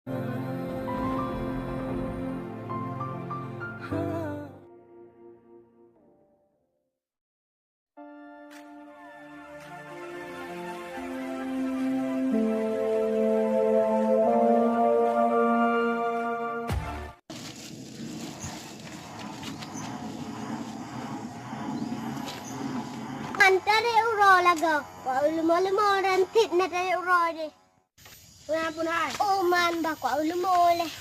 Antara euro laga. Kau lima rantit nak ada euro je. Kenapa nak? Oh man bah kau lima leh.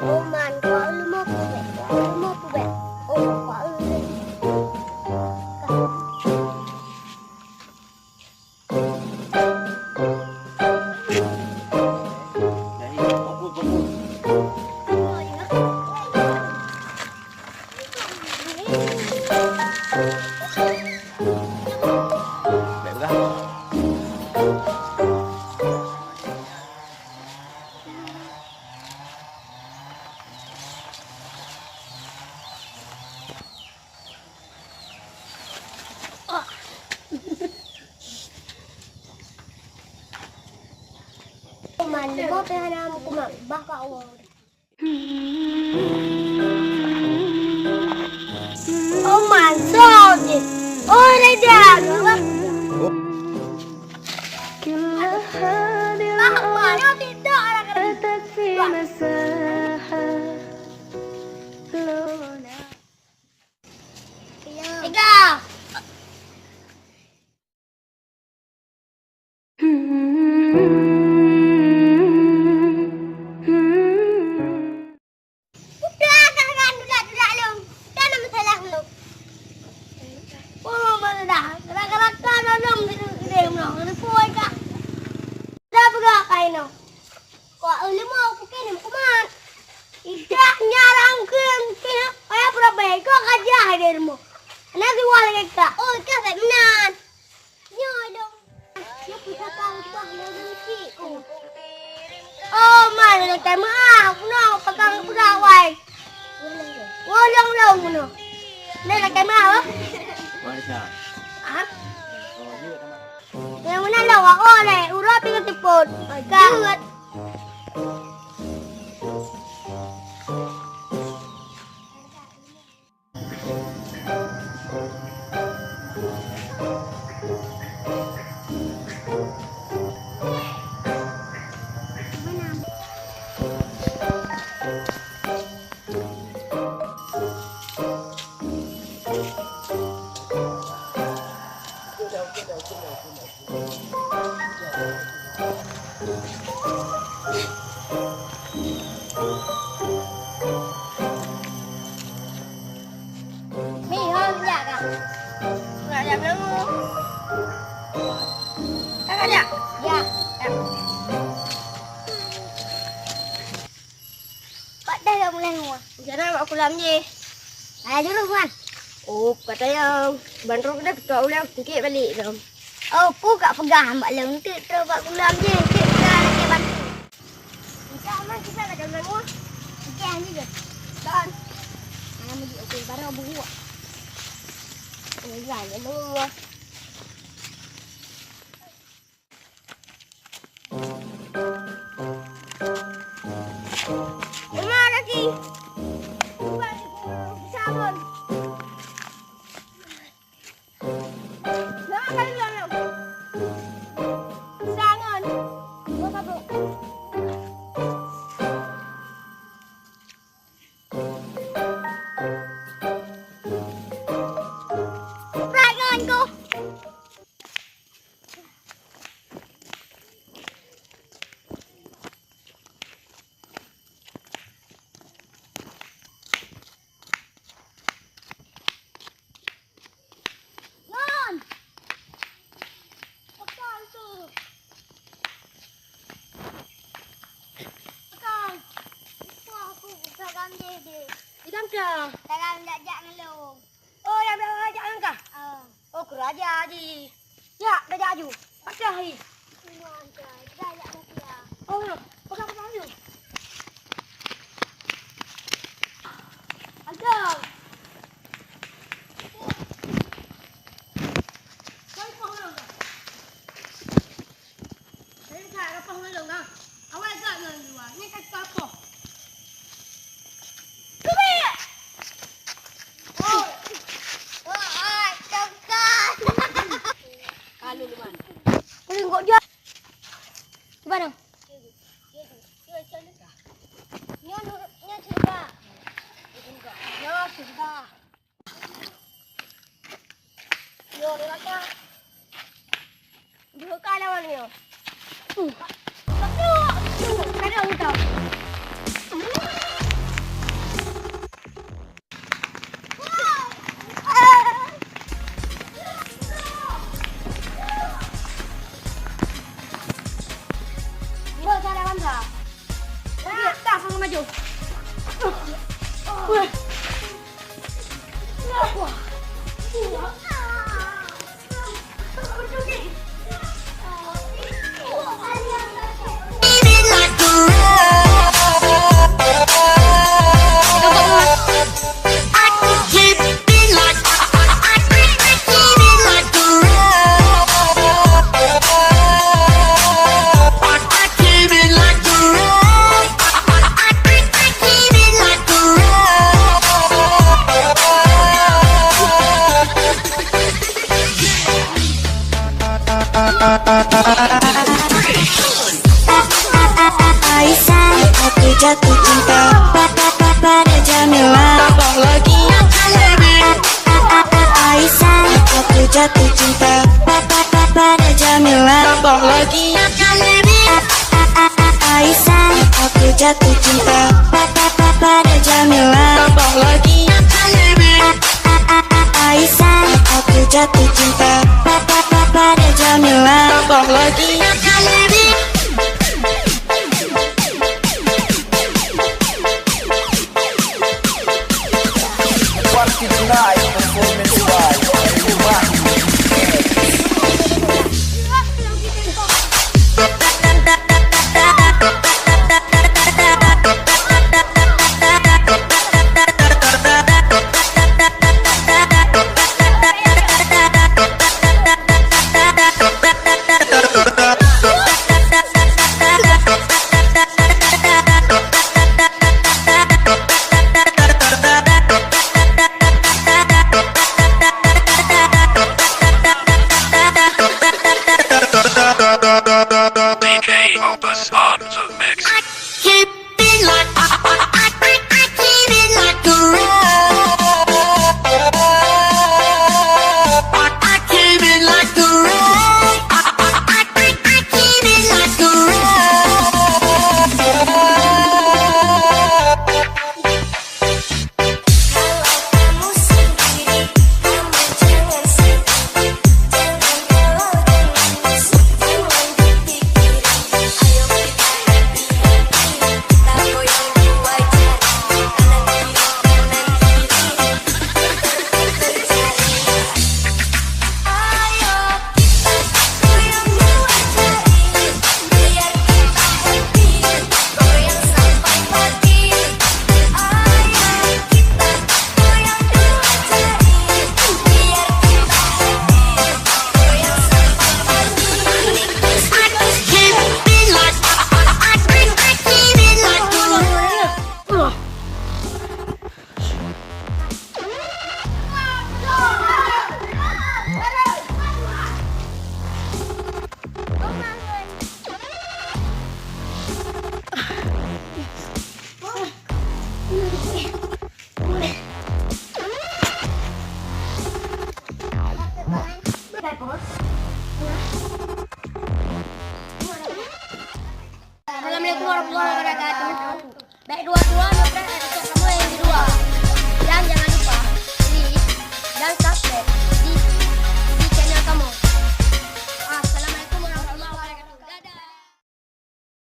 Oh man kau lima pubek. Kau lima pubek. Oh kau lima. Man lima pehana aku mak bah kau. Oh man so je. Oh dah dah. Mana tidak ada kereta. Tiga. Udah kan duduk lu. Dah nama salah lu. Oh mana dah. Gerak-gerak kan belum dia belum. Ada poi kak. Dah bergerak kain no. Kau lima aku kini kumat. Tidak nyarang ke ayah berapa kau kerja hari demo. Nanti wala kita. Oh kau tak menan. Nyoy dong. Nyoy kita tahu bah lagi ku. Oh mana nak maaf. No petang pegawai. Wolong long no. Đây là cái màu á. Hả? Yang mana lo ako le, ura pingat tipod. Kagat. Mi hơn dạ cả. Dạ dạ nó mua. Các dạ. Dạ. Bạn đây là lên ngồi. Giờ đây bạn làm gì? À chú luôn anh. Ồ, katanya bandrok dah kau dah sikit balik dah. Oh, aku kat pegang mak long tu buat kulam je. Kita lagi bantu. Kita aman kita nak jalan semua. Sekian je. Dan. Nama dia okey barang buat. Ini jalan dulu. Mana lagi? Buat sabun. Ikan dah. Dalam nak jak ngelong. Oh, yang dah jak angka. Oh, keraja aji. Ya, dah jak aju. Pakai hari. Semua angka. Dah jak nanti ya. Oh, no. Pakai aju. Angka. Dua kali lawan ni. Ada hutang. Dua cara bangsa. Lagi tak sama maju. Aisyah, aku jatuh cinta pada Jamila. Tambah lagi yang lebih. Aisyah, aku jatuh cinta pada Jamila. Tambah lagi yang lebih. Aisyah, aku jatuh cinta pada Jamila. Tambah lagi yang lebih. Aisyah, aku jatuh cinta pada Jamila. Tambah lagi yang lebih. Party tonight, performance by DJ Opus R.